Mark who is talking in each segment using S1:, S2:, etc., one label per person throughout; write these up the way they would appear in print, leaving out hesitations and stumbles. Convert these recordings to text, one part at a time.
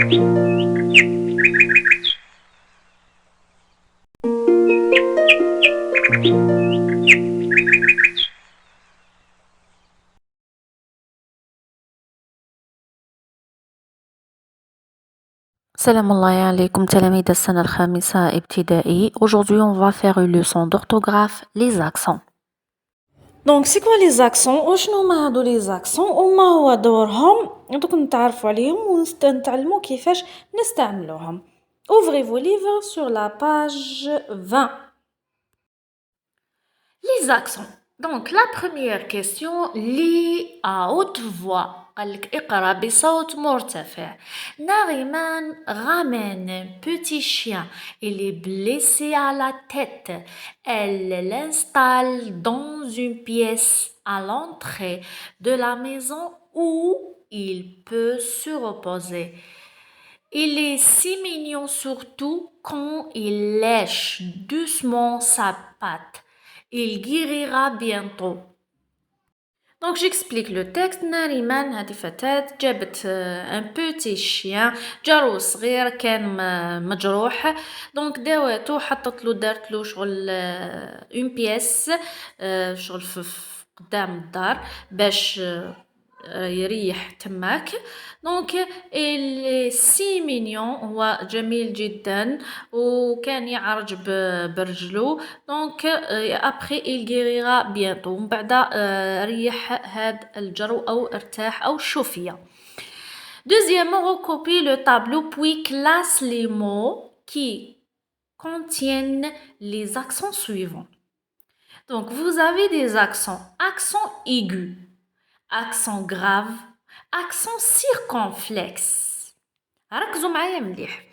S1: Salam alaikum تلاميذ السنة الخامسة ابتدائي. Aujourd'hui, on va faire une leçon d'orthographe, les accents.
S2: دونك سي كوا لي زاكسون وشنو هما هادو لي زاكسون وما هو دورهم دوك نتعرفوا عليهم ونتعلموا كيفاش نستعملوهم. Ouvrez vos livres sur la page 20.
S1: Les accents. Donc, la première question, lis à haute voix. قالك اقرأ بصوت مرتفع. Nariman ramène un petit chien. Il est blessé à la tête. Elle l'installe dans une pièce à l'entrée de la maison où il peut se reposer. Il est si mignon surtout quand il lèche doucement sa patte. Il guérira bientôt. Donc j'explique le texte. ناريمان هذه فتاة جابت un petit chien جارو صغير كان مجروح. دونك داواتو حطت له دارت له شغل une pièce شغل في قدام الدار باش يريح تماك. دونك il est si mignon هو جميل جدا وكان يعرج برجلو. دونك après il guérira bientôt من بعد ريح هاد الجرو أو ارتاح أو شفي. Deuxièmement, recopie le tableau puis classe les mots qui contiennent les accents suivants. Donc vous avez des accents. Accent aigu, accent grave, accent circonflexe. ركزوا معايا مليح.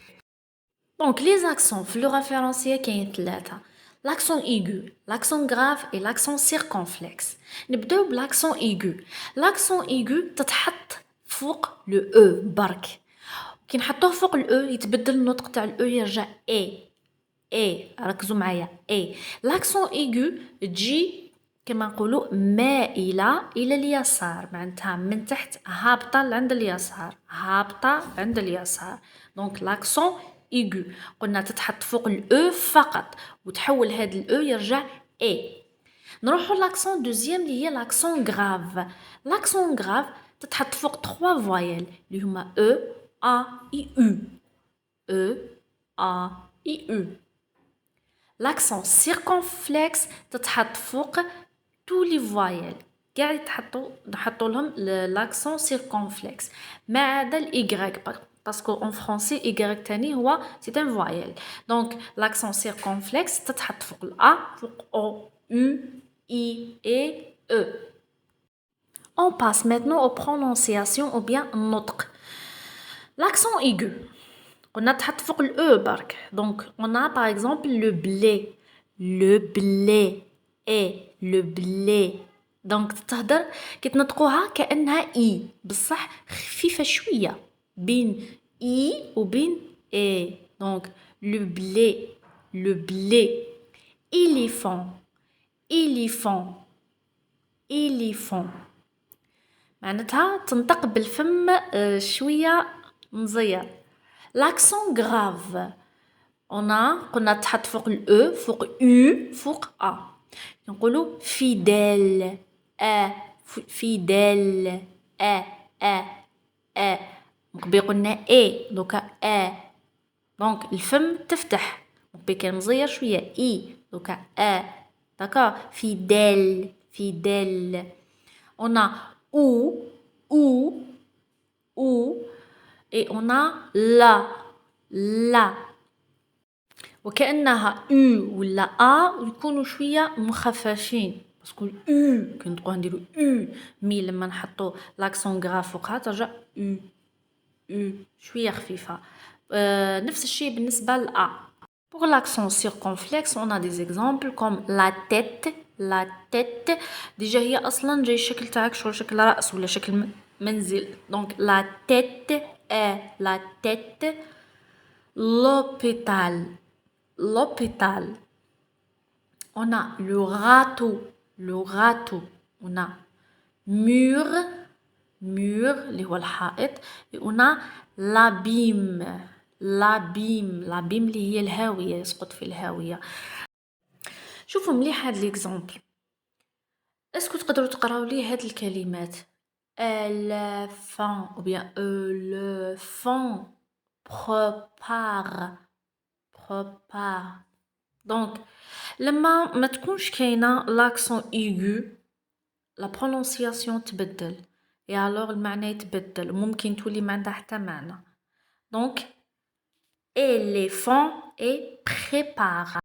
S1: Donc les accents في اللغة الفرنسية كاين ثلاثة. L'accent aigu, l'accent grave et l'accent circonflexe. نبداو بالاكسون aigu. L'accent aigu تتحط فوق لو او برك. كي نحطوه فوق الاو يتبدل النطق تاع الاو يرجع اي ركزوا معايا اي. لاكسون ايغو تجي كما نقولوا مائله الى اليسار معناتها من تحت هابطه لعند اليسار هابطه عند اليسار. دونك لاكسون ايغو قلنا تتحط فوق الاو فقط وتحول هذا الاو يرجع اي. نروحوا لاكسون دوزيام اللي هي لاكسون غراف. لاكسون غراف تتحط فوق 3 فوايل اللي هما او ا اي او او ا اي او. L'accent circonflexe تتحط فوق tous les voyelles. قاعد نحطوا لهم l'accent circonflexe ما عدا ال y parce qu'en français y تاني هو c'est un voyelle. Donc l'accent circonflexe تتحط فوق ال a فوق o u i et e. On passe maintenant aux prononciations ou bien النطق. L'accent aigu قلنا تحط فوق الاو برك. دونك on a par exemple le blé le blé. دونك تهدر كي تنطقوها كانها اي بصح خفيفه شويه بين اي وبين اي. دونك le blé éléphant معناتها تنطق بالفم شويه مزير. L'accent grave. On a قلنا تحط فوق ال e فوق u فوق a. نقولوا fidèle fidèle مقبل قلنا e دوكا دونك الفم تفتح مقبل كان مزير شويه i دوكا داكا fidèle. On a ou et on a la وكأنها او ولا ا يكونوا شويه مخففين باسكو او كي نطقوها نديرو او مي لما نحطو لاكسون غراف فوقها ترجع او شويه خفيفه. نفس الشيء بالنسبه لأ. Pour l'accent circonflexe on a des exemples comme la tête déjà هي اصلا جاي الشكل تاعك شكل راس ولا شكل منزل. Donc la tête la tête. L'hôpital. On a le râteau. On a mur mur اللي هو الحائط. on a l'abîme. l'abîme اللي هي الهاوية، يسقط في الهاوية. شوفوا مليح هاد ليكزامبل. اسكو تقدروا تقراو لي هاد الكلمات éléphant ou bien éléphant prépare. دونك لما ما تكونش كاينه لاكسون ايغو لا برونونسياسيون تبدل، يا الوغ المعنى يتبدل، ممكن تولي ما عندها حتى معنى. دونك éléphant et prépare.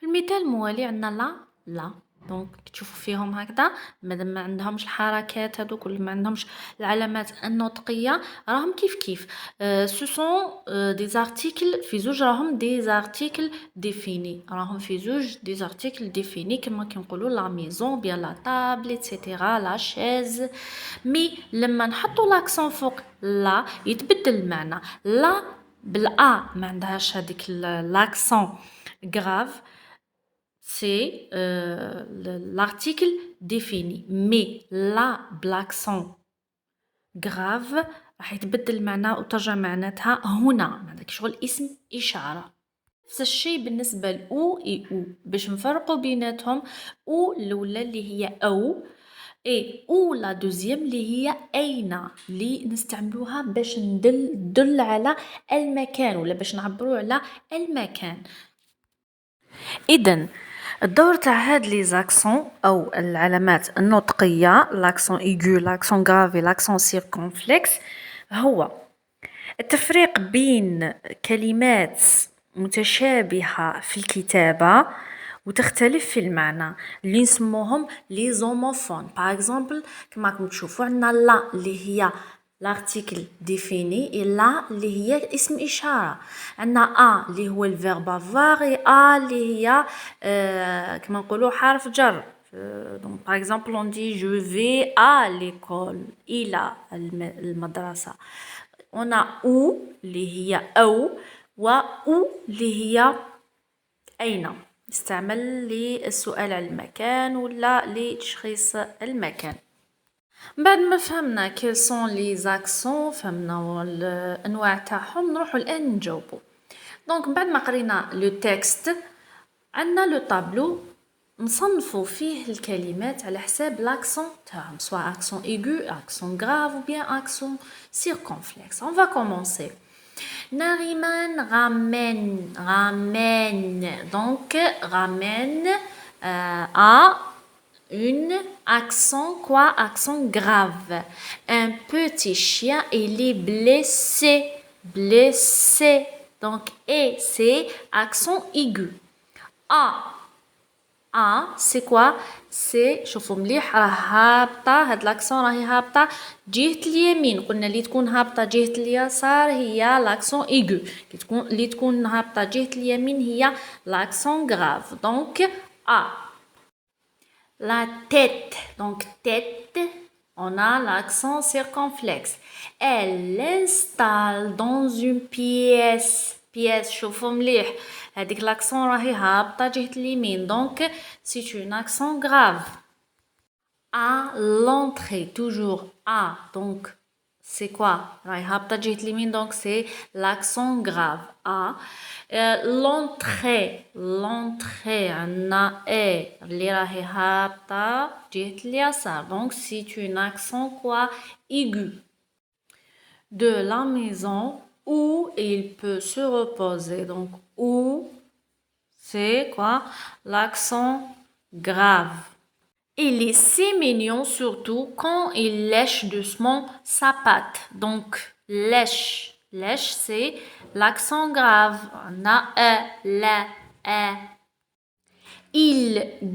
S1: المثال الموالي عندنا لا دونك تشوفوا فيهم هكذا مادام ما عندهمش الحركات هذوك ولا ما عندهمش العلامات النطقيه راهم كيف سو سون دي زارتيكل في زوج، راهم دي زارتيكل ديفيني، راهم في زوج دي زارتيكل ديفيني كما كنقولوا لا ميزون بيان لا طابل ايتترا لا شيز. مي لما نحطوا لاكسون فوق لا يتبدل المعنى. لا بالا ما عندهاش هذيك لاكسون غراف. C'est l'article défini. Mais la l'accent grave راح يتبدل المعنى وترجع معناتها هنا، هذاك شغل اسم إشارة. نفس الشيء بالنسبة لأو إي أو، باش نفرقوا بيناتهم أو الأولى اللي هي أو أو لا دوزيام اللي هي أين، اللي نستعملوها باش ندل على المكان ولا باش نعبروا على المكان. إذن الدور تاع هاد لي زاكسون او العلامات النطقيه لاكسون ايغو لاكسون غرافي لاكسون سيركونفلكس هو التفريق بين كلمات متشابهه في الكتابه وتختلف في المعنى اللي نسموهم لي زوموفون. باغ اكزومبل كما راكم تشوفوا عندنا لا اللي هي l'article défini et لا اللي هي اسم إشارة. عندنا اللي هو الفيرب افوار et اللي هي كما نقولوا حرف جر. donc par exemple on dit je vais à l'école إلى المدرسة. on a où اللي هي أو و où اللي هي أين، يستعمل للسؤال عن المكان ولا لتشخيص المكان. بعد ما فهمنا كيل سون لي زاكسون، فهمنا الانواع تاعهم، نروحوا الان نجاوبوا. دونك بعد ما قرينا لو تكست عندنا لو طابلو نصنفوا فيه الكلمات على حساب لاكسون تاعهم، سواء اكسون ايغو اكسون غراف ou bien اكسون سيركونفلكس. on va commencer. ناريمان ramène donc ramène à une accent quoi, accent grave. Un petit chien il est blessé donc et c'est accent aigu. c'est quoi, c'est شوفوا مليح راه هابطه، هاد لاكسون راهي هابطه جهه اليمين. قلنا اللي تكون هابطه جهه اليسار هي لاكسون ايغو، كي تكون اللي تكون هابطه جهه اليمين هي l'accent grave. donc la tête, donc tête, on a l'accent circonflexe. Elle l'installe dans une pièce. شوفوا مليح هذيك l'accent راهي هابطه جهه اليمين donc c'est un accent grave. À l'entrée, toujours donc c'est quoi, راهي هابطه جهه اليمين donc c'est l'accent grave. l'entrée عندنا اللي راهي هابطه جهه اليسار donc c'est un accent quoi, aigu. De la maison où il peut se reposer, donc où c'est quoi, l'accent grave. Il est si mignon surtout quand il lèche doucement sa patte, donc lèche c'est l'accent grave. On a la il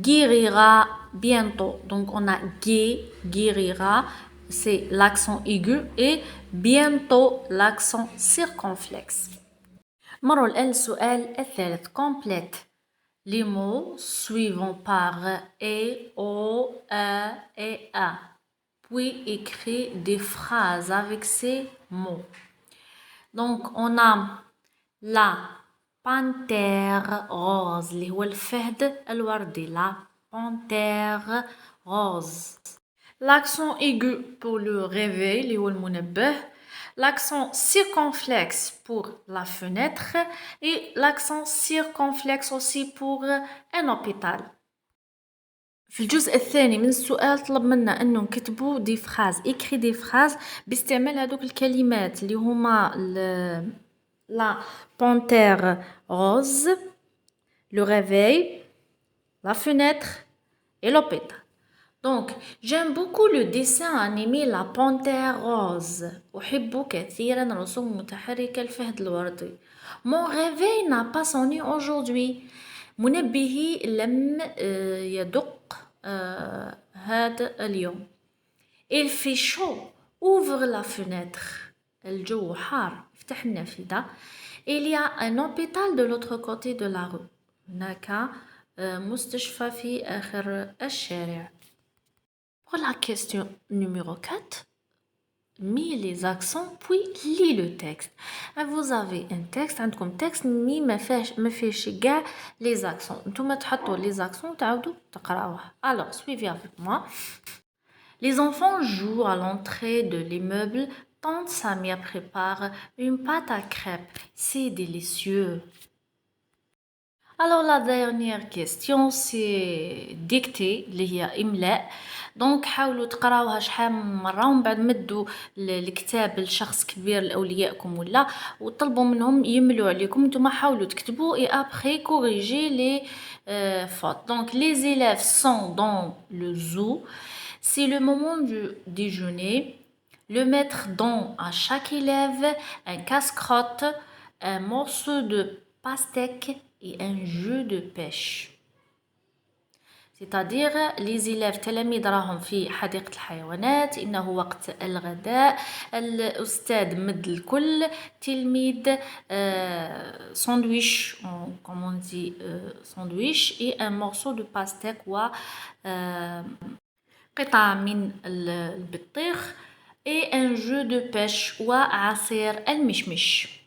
S1: guérira bientôt, donc on a guérira c'est l'accent aigu et bientôt l'accent circonflexe. مروا الآن السؤال الثالث. complète les mots suivants par et, o, et a, puis écrit des phrases avec ces mots. Donc on a la panthère rose اللي هو الفهد الوردي. la panthère rose. l'accent aigu pour le réveil اللي هو المنبه, l'accent circonflexe pour la fenêtre et l'accent circonflexe aussi pour un hôpital. في الجزء الثاني من السؤال طلب منا انه نكتبوا دي فراز écrit des phrases باستعمال هذوك الكلمات اللي هما la panthère rose, le réveil, la fenêtre et l'hôpital. Donc, j'aime beaucoup le dessin animé La Panthère Rose. أحب كثيرا رسوم متحركة الفهد الوردي. Mon réveil n'a pas sonné aujourd'hui. منبهي لم يدق هذا اليوم. Il fait chaud. Ouvre la fenêtre. الجو حار. افتح النافذة. Il y a un hôpital de l'autre côté de la rue. هناك مستشفى في آخر الشارع. Pour la question numéro 4, mis les accents puis lis le texte. Vous avez un texte, عندكم texte مي ما فيش كاع les accents. نتوما تحطوا les accents وتعاودوا تقراوه. Alors, suivez avec moi. Les enfants jouent à l'entrée de l'immeuble. Tante Samia prépare une pâte à crêpes. C'est délicieux. Alors la dernière question c'est dictée اللي هي إملاء. دونك حاولوا تقراوها شحال من مرة ومن بعد مدوا الكتاب لشخص كبير لأوليائكم ولا وطلبوا منهم يملوا عليكم نتوما حاولوا تكتبوا et après corriger les fautes. Donc les élèves sont dans le zoo. C'est le moment du déjeuner. Le maître donne à chaque élève un casse-crotte, un morceau de pastèque et un jeu de pêche. C'est-à-dire les élèves تلاميذ راهم في حديقة الحيوانات إنه وقت الغداء الأستاذ مد الكل تلميذ ساندويش comme on dit sandwich et un morceau de pastèque و قطعة من البطيخ et un jeu de pêche وعصير المشمش.